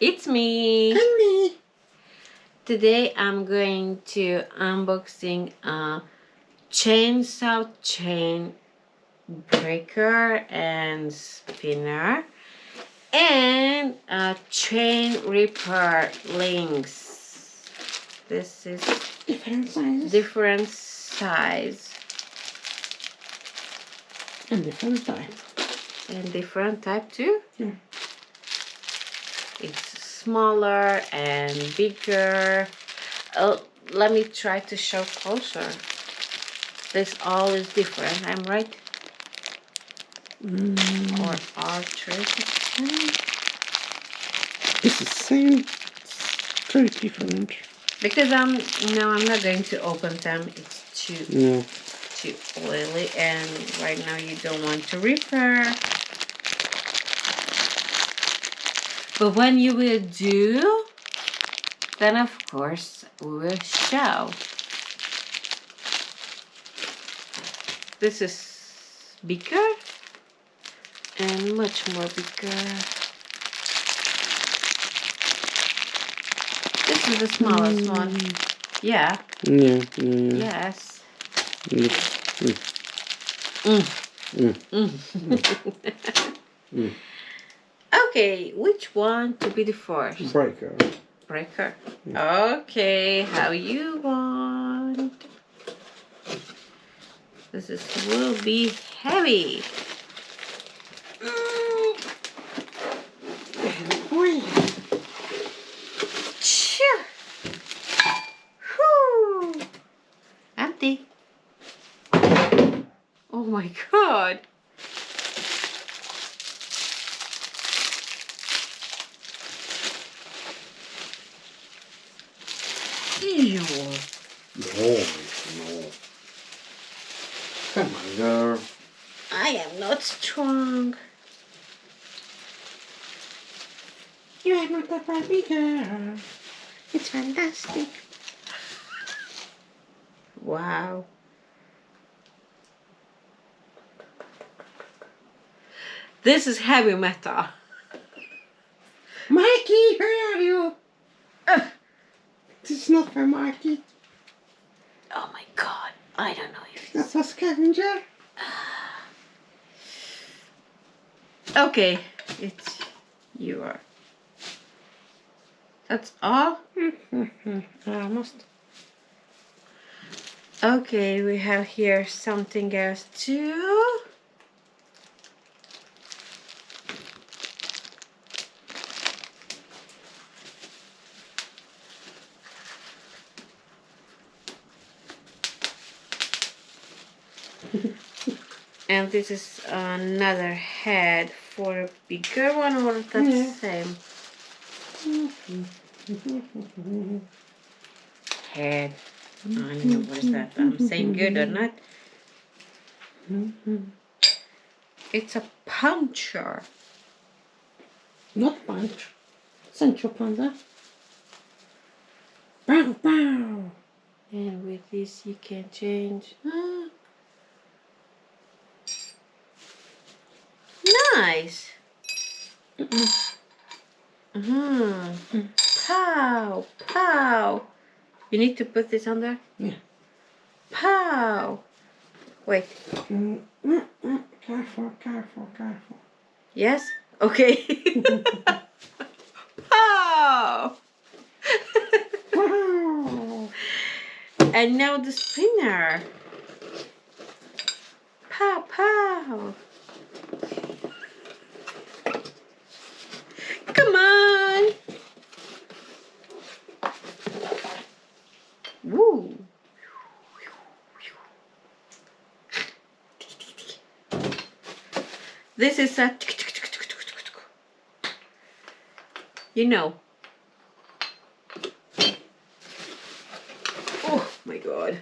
It's me. And me. Today I'm going to unboxing a chainsaw chain breaker and spinner and a chain repair links. This is Different sizes. different size And different type. and different type too. Yeah. It's smaller and bigger. Oh, let me try to show closer. This all is different, I'm right? Or all three? It's the same. It's very different. Because I'm not going to open them. It's too oily, and right now you don't want to repair. But when you will do, then of course we will show. This is bigger and much more bigger. This is the smallest one. Yeah. Yeah. Yes. Okay, which one to be the first? Breaker. Breaker. Okay, how you want. Will be heavy. Phew. Whew. Empty. Oh my god. Ew. No. Come on, girl. I am not strong. You are not a Barbie girl. It's fantastic. Wow. This is heavy metal. Mikey, where are you? This is not for Mikey. Oh my god. I don't know if That's a scavenger. Okay, it's you are. That's all? Almost. Okay, we have here something else too. And this is another head for a bigger one, or that's the same? Head. I don't know what is that. I'm saying good or not. It's a puncher. Not punch. Sancho Panza. Bow, bow. And with this you can change. Nice. Pow, pow. You need to put this on there? Yeah. Pow. Wait. Careful. Yes? Okay. Pow. Wow. And now the spinner. Pow, pow. Come on. Woo. This is a, you know. Oh my god.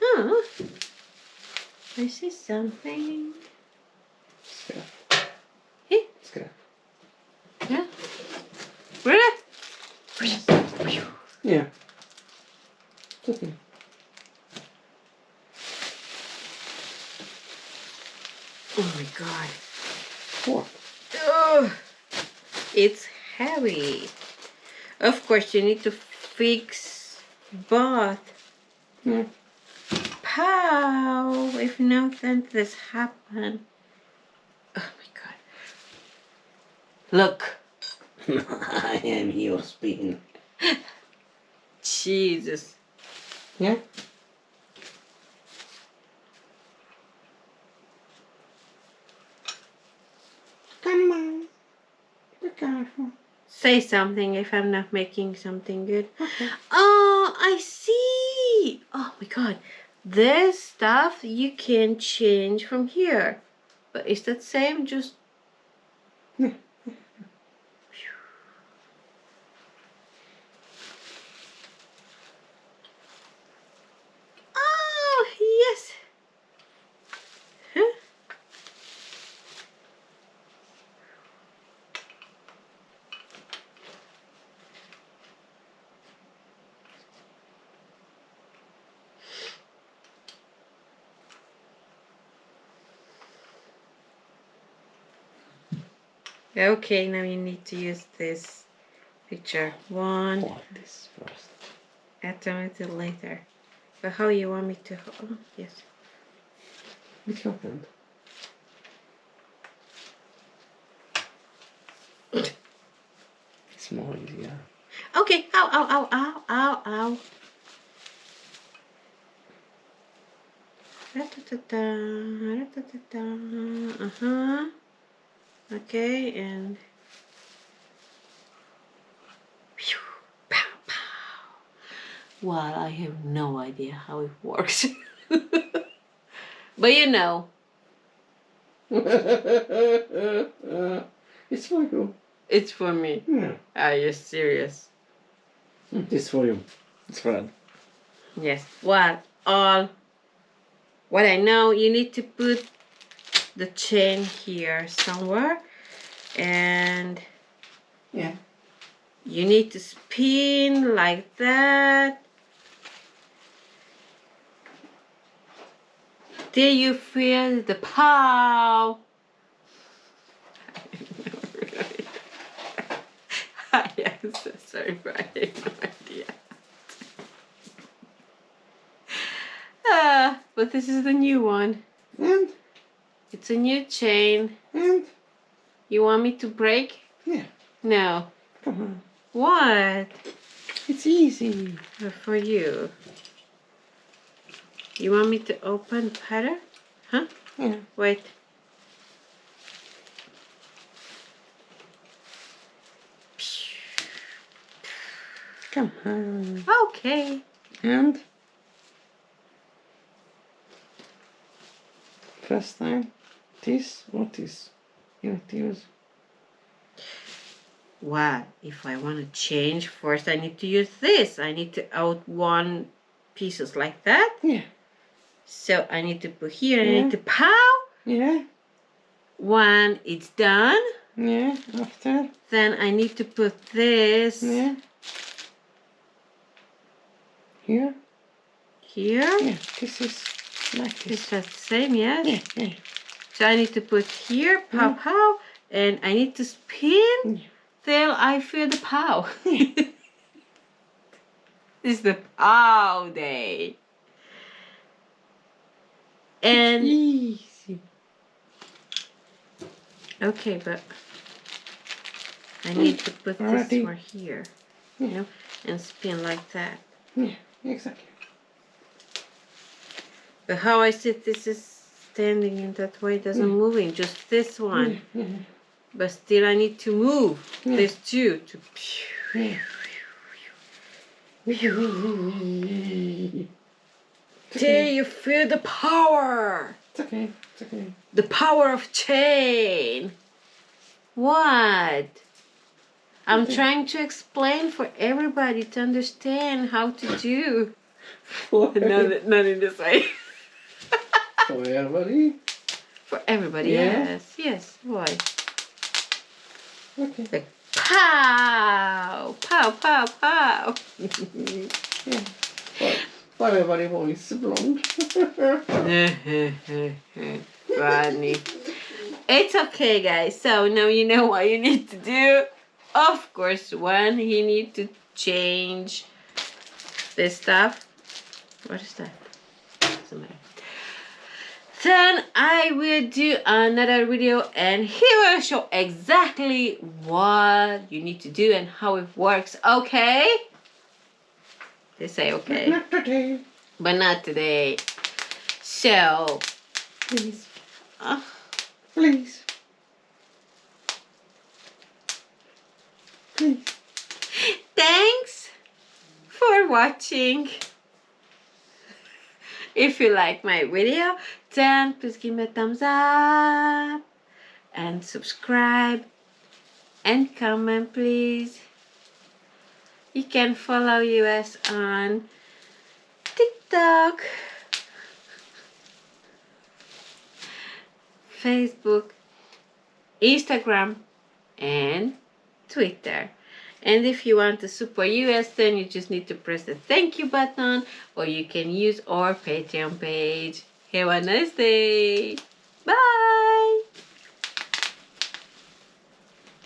Oh, I see something. Scrap. Hey, Scrap. yeah. Really? Yeah. It's okay. Oh my god. What? Oh, it's heavy. Of course, you need to fix both. Yeah. Pow! If nothing this happen. Oh my god. Look. I am your spin. Jesus. Yeah. Come on. Be careful. Say something if I'm not making something good. Okay. Oh, I see. Oh my god. This stuff you can change from here. But is that same? Just... Yeah. Oh, yes. Huh? Okay, now you need to use this picture. One. Hold this first. Automated later. But how you want me to... Oh, yes. With your hand. It's more easier. Okay. Ow, ow, ow, ow, ow, ow. Ra-ta-ta-ta, ra-ta-ta-ta. Uh-huh. Okay, and... Phew, pow, pow. Well, I have no idea how it works. But you know. It's for you. It's for me. Yeah. Are you serious? It's for you. It's Fred. Yes. What I know, you need to put the chain here somewhere, and Yeah. you need to spin like that till you feel the pow. I am so sorry, but I have no idea. But this is the new one. And? It's a new chain. And? You want me to break? Yeah. No. Come on. What? It's easy. For you. You want me to open better? Huh? Yeah. Wait. Come on. Okay. And? First time. This or this? You have to use. What? If I want to change, first I need to use this. I need to out one pieces like that. Yeah. So I need to put here, I Yeah. need to pow. Yeah. When it's done, Yeah. After. then I need to put this Yeah. Here. here. Yeah. This is like Is this. that the same? Yes. Yeah. Yeah. So I need to put here, pow, Yeah. pow, and I need to spin Yeah. till I feel the pow. Yeah. This is the pow day. And Easy. okay, but I need to put this Already. for here, Yeah. you know, and spin like that. Yeah. Exactly. But how I sit, this is standing in that way, doesn't moving, just this one. Yeah. Yeah. But still I need to move Yeah. this two to Yeah. till you feel the power. It's okay. It's okay. The power of chain. What? I'm trying to explain for everybody to understand how to do. Not in this way. For everybody. For everybody, Yeah. yes. Yes, why? Okay. Like, pow! Pow, pow, pow! Yeah. For everybody who is blonde. Funny. It's okay, guys. So now you know what you need to do. of course, when he need to change this stuff, what is that? Doesn't matter. Then I will do another video and he will show exactly what you need to do and how it works, okay? They say okay. Not today. But not today. So, Please. uh, Please. Please. thanks for watching. If you like my video, then please give me a thumbs up and subscribe and comment, please. You can follow us on TikTok, Facebook, Instagram, and Twitter. And if you want to support us, then you just need to press the thank you button, or you can use our Patreon page. Have a nice day.